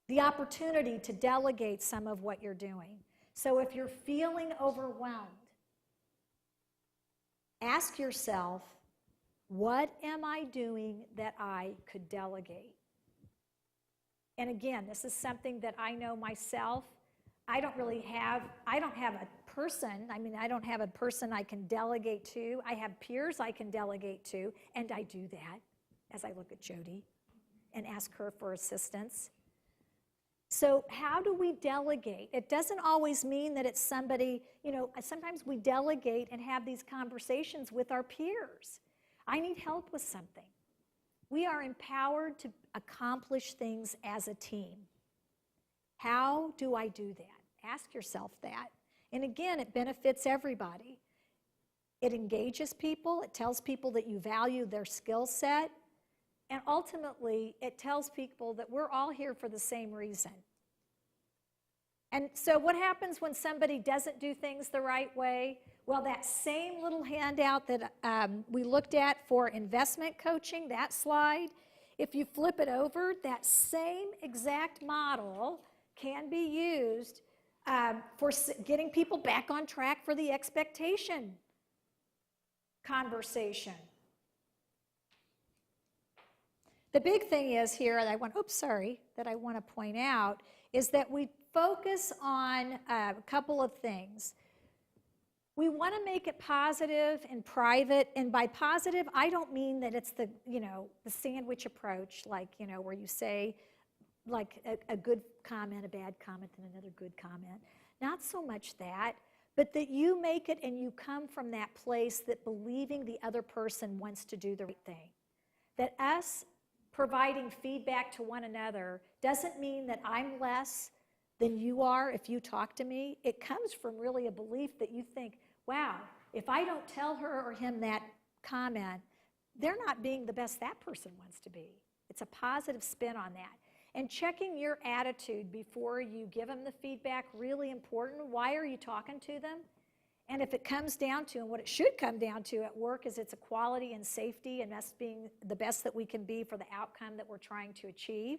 the opportunity to delegate some of what you're doing. So if you're feeling overwhelmed, ask yourself, what am I doing that I could delegate? And again, this is something that I know myself. I don't have a person. I don't have a person I can delegate to. I have peers I can delegate to, and I do that as I look at Jody and ask her for assistance. So how do we delegate? It doesn't always mean that it's somebody, sometimes we delegate and have these conversations with our peers. I need help with something. We are empowered to accomplish things as a team. How do I do that? Ask yourself that. And again, it benefits everybody. It engages people. It tells people that you value their skill set. And ultimately, it tells people that we're all here for the same reason. And so what happens when somebody doesn't do things the right way? Well, that same little handout that we looked at for investment coaching, that slide, if you flip it over, that same exact model can be used for getting people back on track for the expectation conversation. The big thing is here, that I want to point out, is that we focus on a couple of things. We want to make it positive and private, and by positive, I don't mean that it's the sandwich approach, like, where you say, like, a good comment, a bad comment, and another good comment. Not so much that, but that you make it and you come from that place that believing the other person wants to do the right thing. That us providing feedback to one another doesn't mean that I'm less than you are if you talk to me. It comes from really a belief that you think, wow, if I don't tell her or him that comment, they're not being the best that person wants to be. It's a positive spin on that. And checking your attitude before you give them the feedback, really important. Why are you talking to them? And if it comes down to, and what it should come down to at work is it's equality and safety and us being the best that we can be for the outcome that we're trying to achieve.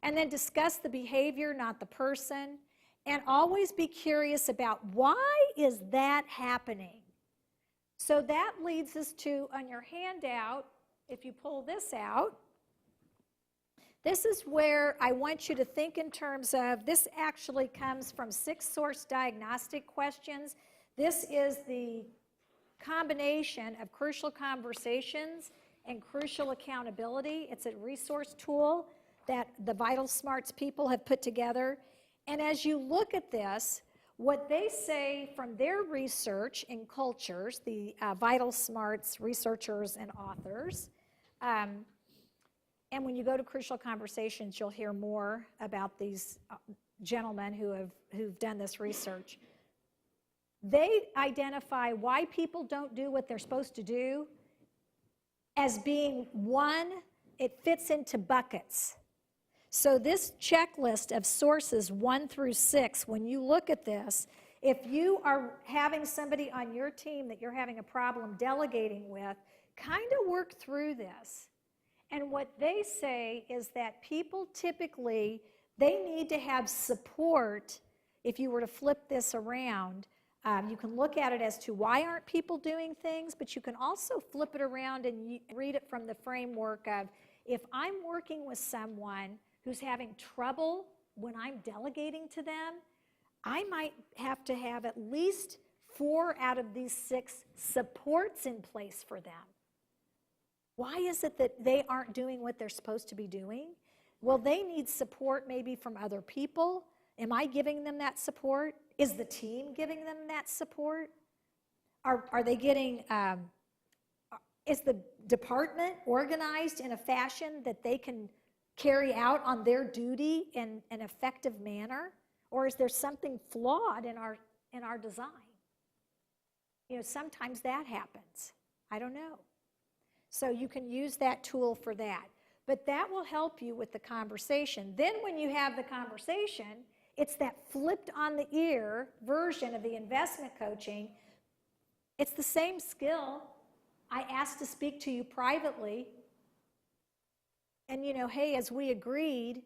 And then discuss the behavior, not the person. And always be curious about why is that happening? So that leads us to, on your handout, if you pull this out, this is where I want you to think in terms of, this actually comes from 6 source diagnostic questions. This is the combination of crucial conversations and crucial accountability. It's a resource tool that the Vital Smarts people have put together. And as you look at this, what they say from their research in cultures, the Vital Smarts researchers and authors, and when you go to Crucial Conversations, you'll hear more about these gentlemen who've done this research. They identify why people don't do what they're supposed to do as being one, it fits into buckets. So this checklist of sources 1 through 6, when you look at this, if you are having somebody on your team that you're having a problem delegating with, kind of work through this. And what they say is that people typically, they need to have support. If you were to flip this around, you can look at it as to why aren't people doing things, but you can also flip it around and read it from the framework of, if I'm working with someone who's having trouble when I'm delegating to them, I might have to have at least 4 out of these 6 supports in place for them. Why is it that they aren't doing what they're supposed to be doing? Well, they need support maybe from other people. Am I giving them that support? Is the team giving them that support? Are they getting, is the department organized in a fashion that they can carry out on their duty in an effective manner? Or is there something flawed in our design? Sometimes that happens. I don't know. So you can use that tool for that. But that will help you with the conversation. Then when you have the conversation, it's that flipped on the ear version of the investment coaching. It's the same skill. I asked to speak to you privately. And hey, as we agreed,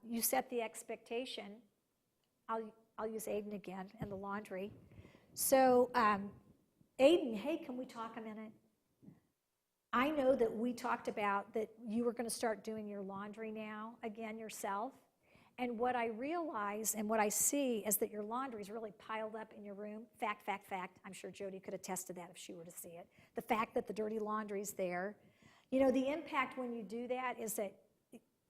you set the expectation. I'll use Aiden again and the laundry. So Aiden, hey, can we talk a minute? I know that we talked about that you were going to start doing your laundry now, again, yourself. And what I realize and what I see is that your laundry is really piled up in your room. Fact. I'm sure Jody could attest to that if she were to see it. The fact that the dirty laundry's there. The impact when you do that is that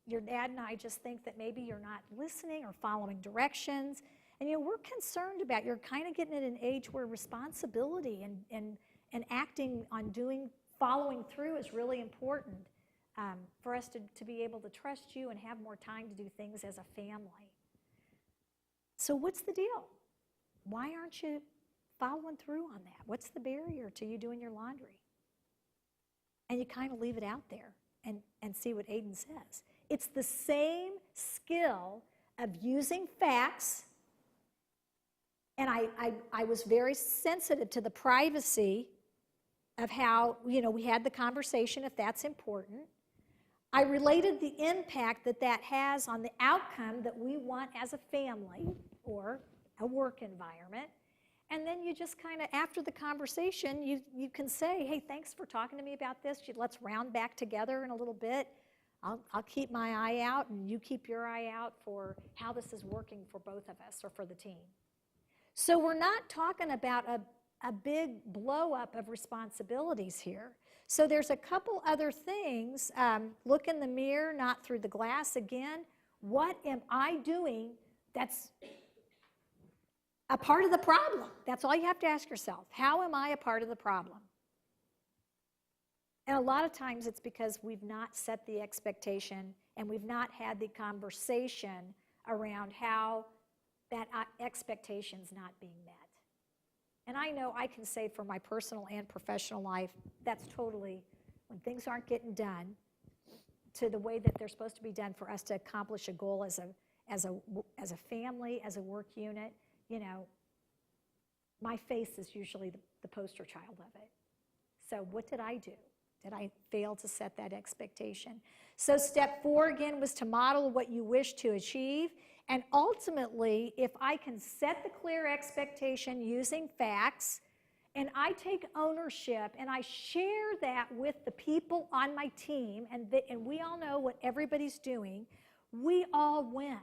your dad and I just think that maybe you're not listening or following directions. And we're concerned about, you're kind of getting at an age where responsibility and acting on following through is really important for us to be able to trust you and have more time to do things as a family. So what's the deal? Why aren't you following through on that? What's the barrier to you doing your laundry? And you kind of leave it out there and see what Aiden says. It's the same skill of using facts, and I was very sensitive to the privacy of how, we had the conversation, if that's important. I related the impact that that has on the outcome that we want as a family or a work environment. And then you just kind of, after the conversation, you can say, hey, thanks for talking to me about this. Let's round back together in a little bit. I'll keep my eye out, and you keep your eye out for how this is working for both of us or for the team. So we're not talking about a big blow up of responsibilities here. So there's a couple other things. Look in the mirror, not through the glass again. What am I doing that's a part of the problem? That's all you have to ask yourself. How am I a part of the problem? And a lot of times it's because we've not set the expectation and we've not had the conversation around how that expectation's not being met. And I know I can say for my personal and professional life, that's totally, when things aren't getting done to the way that they're supposed to be done for us to accomplish a goal as a family, as a work unit, my face is usually the poster child of it. So what did I do? Did I fail to set that expectation? So step 4 again was to model what you wish to achieve. And ultimately, if I can set the clear expectation using facts, and I take ownership and I share that with the people on my team, and we all know what everybody's doing, we all win.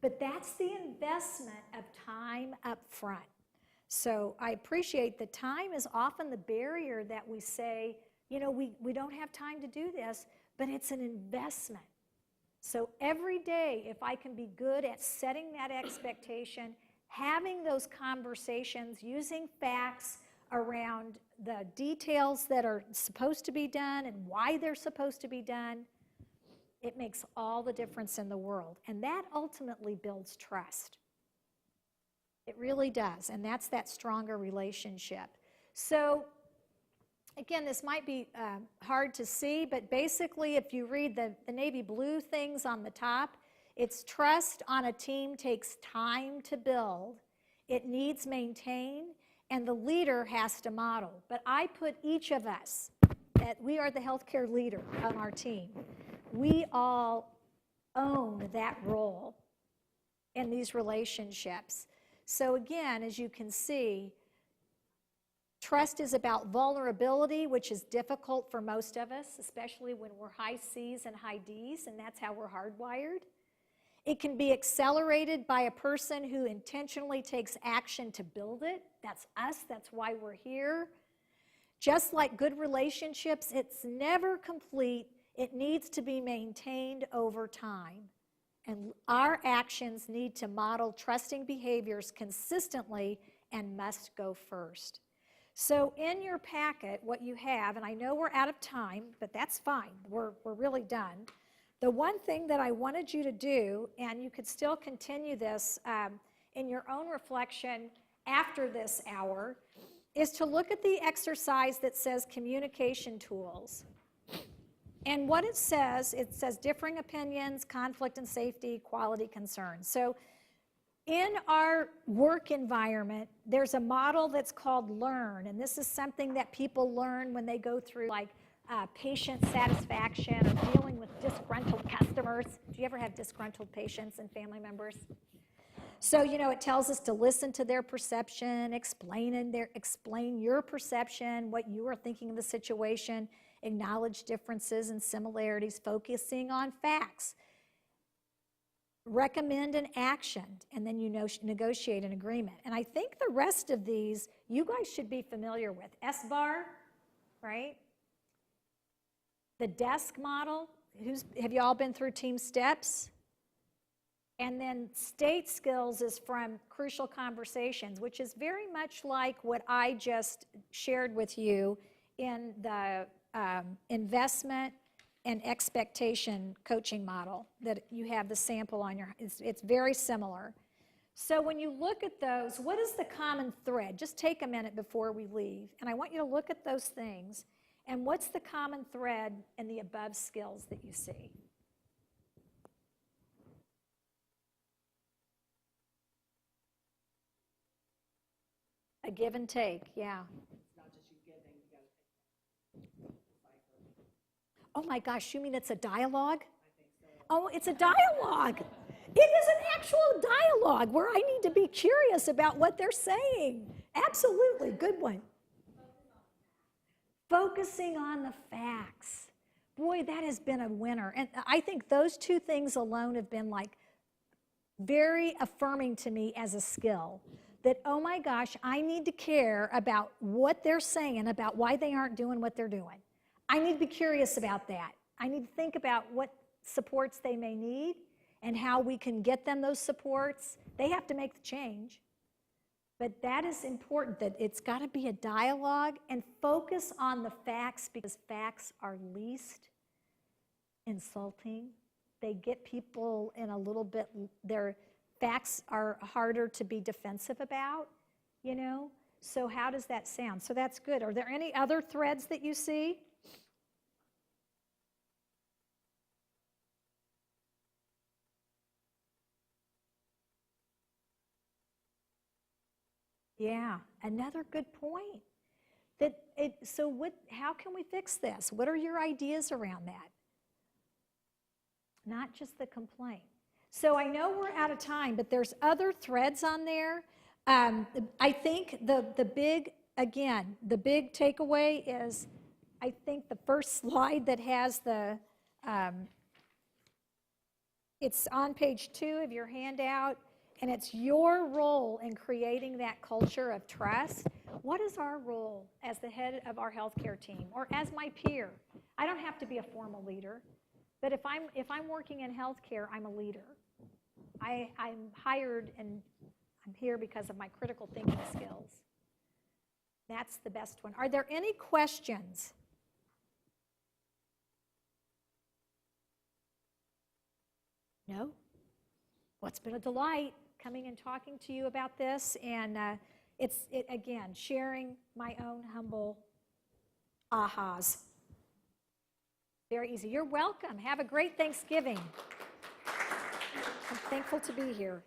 But that's the investment of time up front. So I appreciate the time is often the barrier that we say, we don't have time to do this, but it's an investment. So every day, if I can be good at setting that expectation, having those conversations, using facts around the details that are supposed to be done and why they're supposed to be done, it makes all the difference in the world. And that ultimately builds trust. It really does, and that's that stronger relationship. So again, this might be hard to see, but basically if you read the navy blue things on the top, it's trust on a team takes time to build, it needs maintain, and the leader has to model. But I put each of us, that we are the healthcare leader on our team, we all own that role in these relationships. So again, as you can see, trust is about vulnerability, which is difficult for most of us, especially when we're high C's and high D's, and that's how we're hardwired. It can be accelerated by a person who intentionally takes action to build it. That's us, that's why we're here. Just like good relationships, it's never complete. It needs to be maintained over time. And our actions need to model trusting behaviors consistently and must go first. So in your packet, what you have, and I know we're out of time, but that's fine. We're really done. The one thing that I wanted you to do, and you could still continue this in your own reflection after this hour, is to look at the exercise that says communication tools. And what it says differing opinions, conflict and safety, quality concerns. So in our work environment, there's a model that's called LEARN, and this is something that people learn when they go through like patient satisfaction or dealing with disgruntled customers. Do you ever have disgruntled patients and family members? So, it tells us to listen to their perception, explain your perception, what you are thinking of the situation, acknowledge differences and similarities, focusing on facts. Recommend an action, and then you negotiate an agreement. And I think the rest of these you guys should be familiar with. SBAR, right? The desk model. Have you all been through team steps? And then state skills is from Crucial Conversations, which is very much like what I just shared with you in the investment and expectation coaching model that you have the sample on it's very similar. So when you look at those, what is the common thread? Just take a minute before we leave, and I want you to look at those things, and what's the common thread in the above skills that you see? A give and take, yeah. It's not just you giving, you gotta take. Oh my gosh, you mean it's a dialogue? Oh, it's a dialogue. It is an actual dialogue where I need to be curious about what they're saying. Absolutely, good one. Focusing on the facts. Boy, that has been a winner. And I think those two things alone have been like very affirming to me as a skill. That, oh my gosh, I need to care about what they're saying, about why they aren't doing what they're doing. I need to be curious about that. I need to think about what supports they may need and how we can get them those supports. They have to make the change. But that is important, that it's got to be a dialogue and focus on the facts, because facts are least insulting. They get people in a little bit, their facts are harder to be defensive about, you know? So how does that sound? So that's good. Are there any other threads that you see? Yeah, another good point. How can we fix this? What are your ideas around that? Not just the complaint. So I know we're out of time, but there's other threads on there. I think the big takeaway is, I think the first slide that has the, it's on page 2 of your handout, and it's your role in creating that culture of trust. What is our role as the head of our healthcare team, or as my peer? I don't have to be a formal leader, but if I'm working in healthcare, I'm a leader. I'm hired and I'm here because of my critical thinking skills. That's the best one. Are there any questions? No? Well, it's been a delight coming and talking to you about this, and again, sharing my own humble ahas. Very easy. You're welcome. Have a great Thanksgiving. I'm thankful to be here.